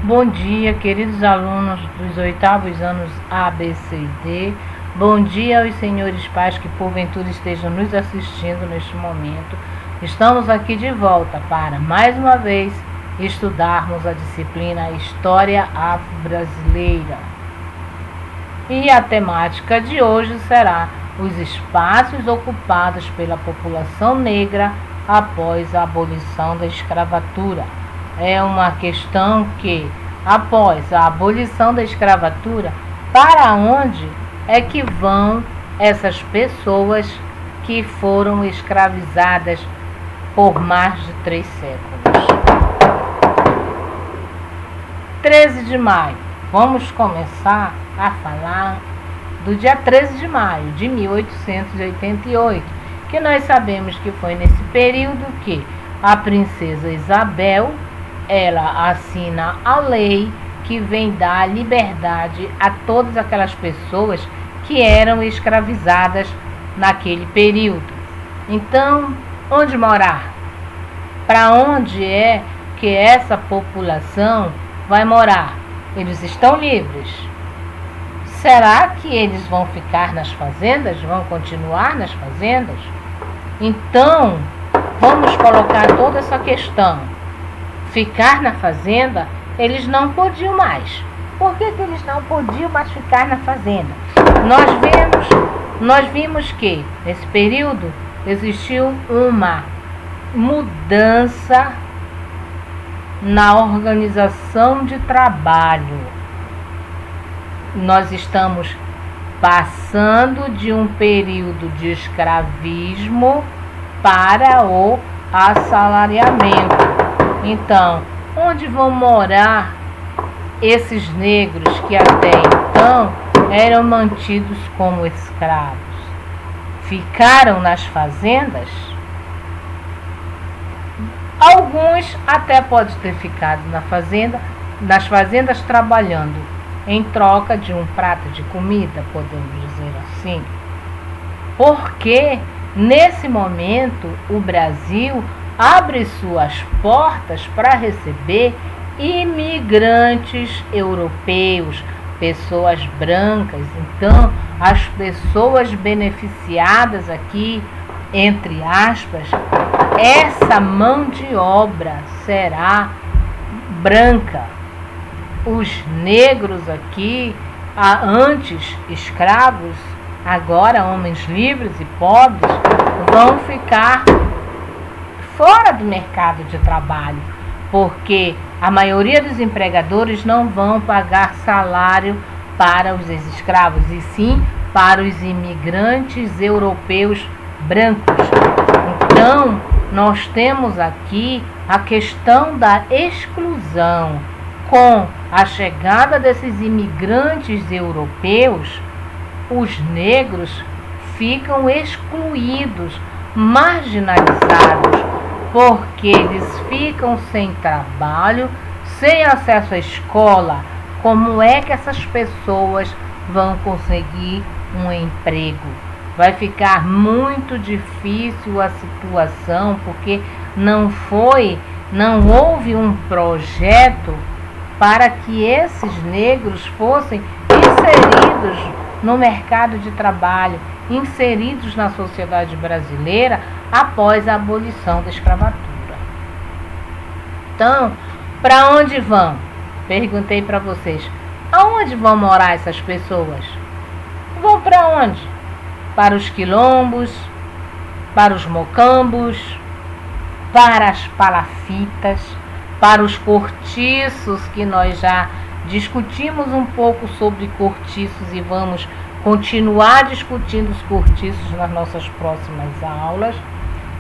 Bom dia, queridos alunos dos oitavos anos A, B, C e D. Bom dia aos senhores pais que porventura estejam nos assistindo neste momento. Estamos aqui de volta para, mais uma vez, estudarmos a disciplina História Afro-Brasileira. E a temática de hoje será os espaços ocupados pela população negra após a abolição da escravatura. É uma questão que, após a abolição da escravatura, para onde é que vão essas pessoas que foram escravizadas por mais de 3 séculos? 13 de maio. Vamos começar a falar do dia 13 de maio de 1888, que nós sabemos que foi nesse período que a princesa Isabel ela assina a lei que vem dar liberdade a todas aquelas pessoas que eram escravizadas naquele período. Então, onde morar? Para onde é que essa população vai morar? Eles estão livres. Será que eles vão ficar nas fazendas? Vão continuar nas fazendas? Então, vamos colocar toda essa questão. Ficar na fazenda, eles não podiam mais. Por que eles não podiam mais ficar na fazenda? Nós vimos que, nesse período, existiu uma mudança na organização de trabalho. Nós estamos passando de um período de escravismo para o assalariamento. Então, onde vão morar esses negros que até então eram mantidos como escravos? Ficaram nas fazendas? Alguns até podem ter ficado nas fazendas trabalhando em troca de um prato de comida, podemos dizer assim. Porque nesse momento o Brasil abre suas portas para receber imigrantes europeus, pessoas brancas. Então, as pessoas beneficiadas aqui, entre aspas, essa mão de obra será branca. Os negros aqui, antes escravos, agora homens livres e pobres, vão ficar fora do mercado de trabalho, porque a maioria dos empregadores não vão pagar salário para os ex-escravos, e sim para os imigrantes europeus brancos. Então, nós temos aqui a questão da exclusão. Com a chegada desses imigrantes europeus, os negros ficam excluídos, marginalizados, porque eles ficam sem trabalho, sem acesso à escola. Como é que essas pessoas vão conseguir um emprego? Vai ficar muito difícil a situação, porque não houve um projeto para que esses negros fossem inseridos no mercado de trabalho, inseridos na sociedade brasileira após a abolição da escravatura. Então, para onde vão? Perguntei para vocês. Aonde vão morar essas pessoas? Vão para onde? Para os quilombos, para os mocambos, para as palafitas, para os cortiços, que nós já discutimos um pouco sobre cortiços e vamos continuar discutindo os cortiços nas nossas próximas aulas.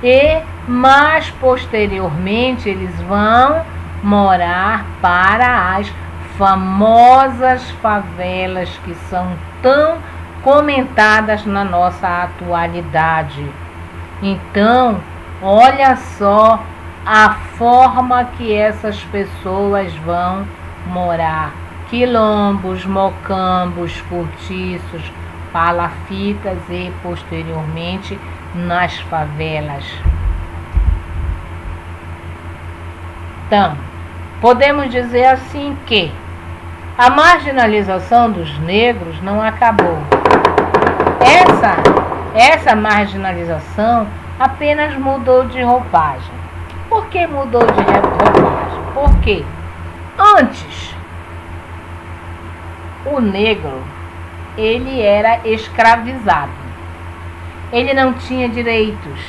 E mais posteriormente eles vão morar para as famosas favelas que são tão comentadas na nossa atualidade. Então, olha só a forma que essas pessoas vão morar: quilombos, mocambos, cortiços, palafitas e posteriormente nas favelas. Então, podemos dizer assim que a marginalização dos negros não acabou. Essa marginalização apenas mudou de roupagem. Por que mudou de roupagem? Porque antes o negro ele era escravizado. Ele não tinha direitos,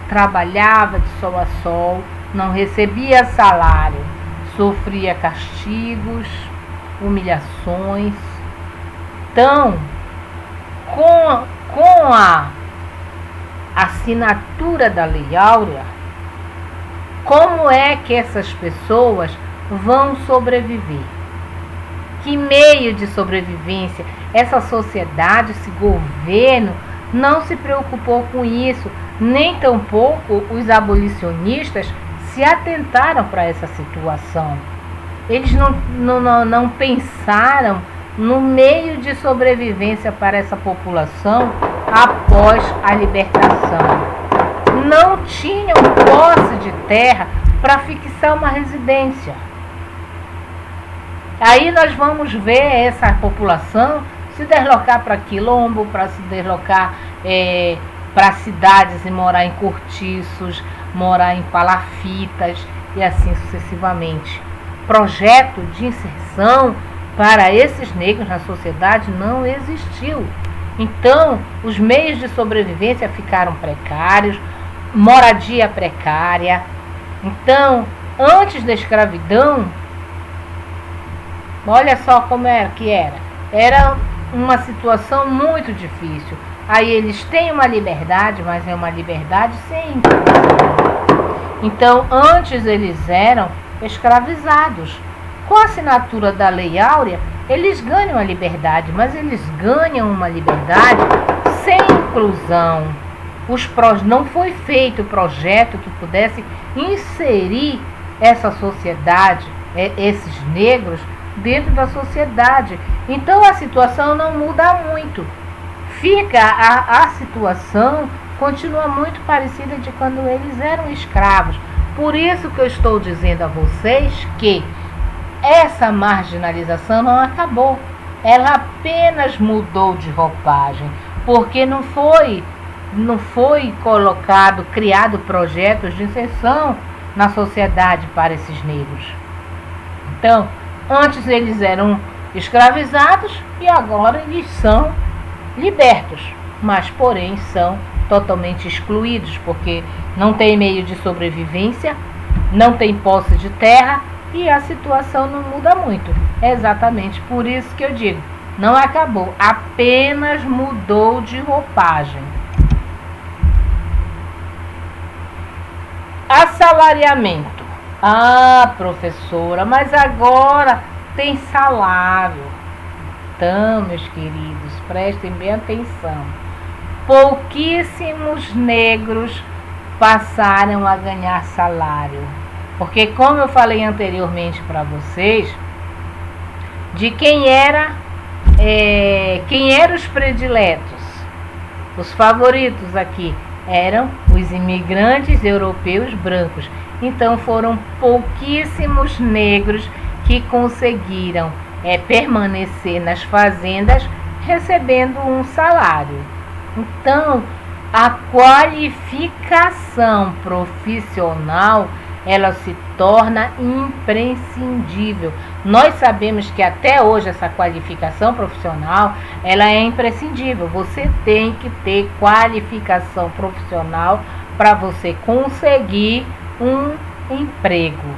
trabalhava de sol a sol, não recebia salário, sofria castigos, humilhações. Então, com a assinatura da Lei Áurea, como é que essas pessoas vão sobreviver? Que meio de sobrevivência? Essa sociedade, esse governo não se preocupou com isso, nem tampouco os abolicionistas se atentaram para essa situação. Eles não pensaram no meio de sobrevivência para essa população após a libertação. Não tinham posse de terra para fixar uma residência. Aí nós vamos ver essa população se deslocar para quilombo, para se deslocar para cidades e morar em cortiços, morar em palafitas e assim sucessivamente. Projeto de inserção para esses negros na sociedade não existiu. Então, os meios de sobrevivência ficaram precários, moradia precária. Então, antes da escravidão, olha só como era que era. Era uma situação muito difícil. Aí eles têm uma liberdade, mas é uma liberdade sem inclusão. Então, antes eles eram escravizados. Com a assinatura da Lei Áurea, eles ganham a liberdade, mas eles ganham uma liberdade sem inclusão. Não foi feito projeto que pudesse inserir essa sociedade, esses negros, dentro da sociedade. Então a situação não muda muito. A situação continua muito parecida de quando eles eram escravos. Por isso que eu estou dizendo a vocês que essa marginalização não acabou. Ela apenas mudou de roupagem, porque não foi criado projetos de inserção na sociedade para esses negros. Então, antes eles eram escravizados e agora eles são libertos, mas porém são totalmente excluídos, porque não tem meio de sobrevivência, não tem posse de terra e a situação não muda muito. É exatamente por isso que eu digo, não acabou, apenas mudou de roupagem. Assalariamento. Ah, professora, mas agora tem salário. Então, meus queridos, prestem bem atenção. Pouquíssimos negros passaram a ganhar salário. Porque, como eu falei anteriormente para vocês, de quem eram os prediletos, os favoritos aqui, eram os imigrantes europeus brancos. Então foram pouquíssimos negros que conseguiram permanecer nas fazendas recebendo um salário. Então a qualificação profissional ela se torna imprescindível. Nós sabemos que até hoje essa qualificação profissional ela é imprescindível. Você tem que ter qualificação profissional para você conseguir um emprego.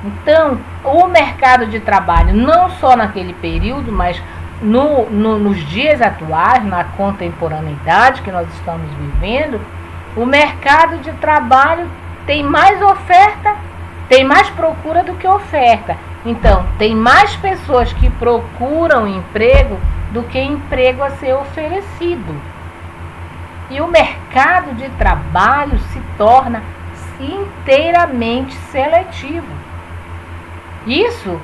Então, o mercado de trabalho, não só naquele período, mas nos dias atuais, na contemporaneidade que nós estamos vivendo, o mercado de trabalho tem mais oferta, tem mais procura do que oferta. Então, tem mais pessoas que procuram emprego do que emprego a ser oferecido. E o mercado de trabalho se torna inteiramente seletivo. Isso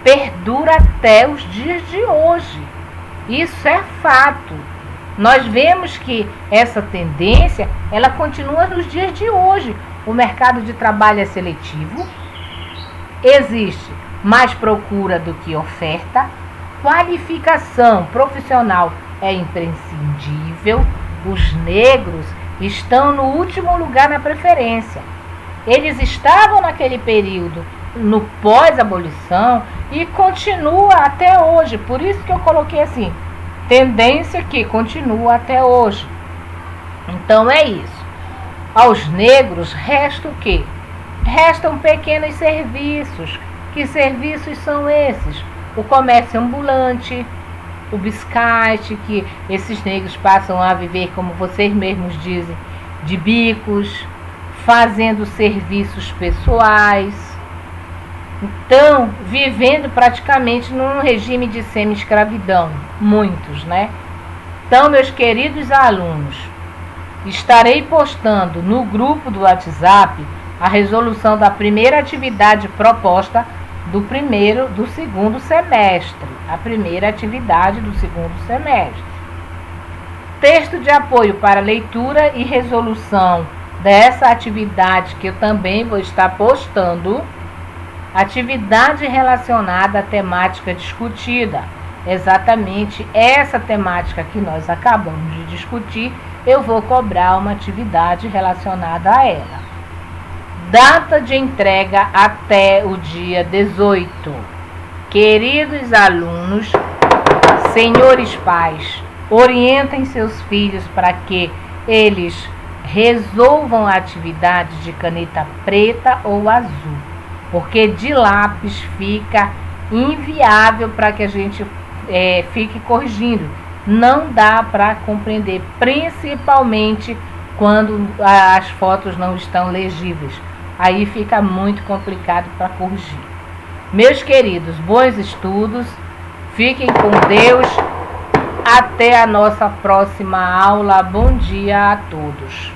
perdura até os dias de hoje. Isso é fato. Nós vemos que essa tendência, ela continua nos dias de hoje. O mercado de trabalho é seletivo, Existe mais procura do que oferta. Qualificação profissional é imprescindível. Os negros estão no último lugar na preferência. Eles estavam naquele período, no pós-abolição, e continua até hoje. Por isso que eu coloquei assim, tendência que continua até hoje. Então é isso. Aos negros resta o quê? Restam pequenos serviços. Que serviços são esses? O comércio ambulante, o biscate, que esses negros passam a viver, como vocês mesmos dizem, de bicos, fazendo serviços pessoais. Então, vivendo praticamente num regime de semi-escravidão, muitos, né? Então, meus queridos alunos, estarei postando no grupo do WhatsApp a resolução da primeira atividade proposta do segundo semestre. A primeira atividade do segundo semestre. Texto de apoio para leitura e resolução dessa atividade que eu também vou estar postando. Atividade relacionada à temática discutida. Exatamente essa temática que nós acabamos de discutir, eu vou cobrar uma atividade relacionada a ela. Data de entrega até o dia 18. Queridos alunos, senhores pais, orientem seus filhos para que eles resolvam a atividade de caneta preta ou azul, porque de lápis fica inviável para que a gente fique corrigindo. Não dá para compreender, principalmente quando as fotos não estão legíveis. Aí fica muito complicado para corrigir. Meus queridos, bons estudos, fiquem com Deus, até a nossa próxima aula. Bom dia a todos.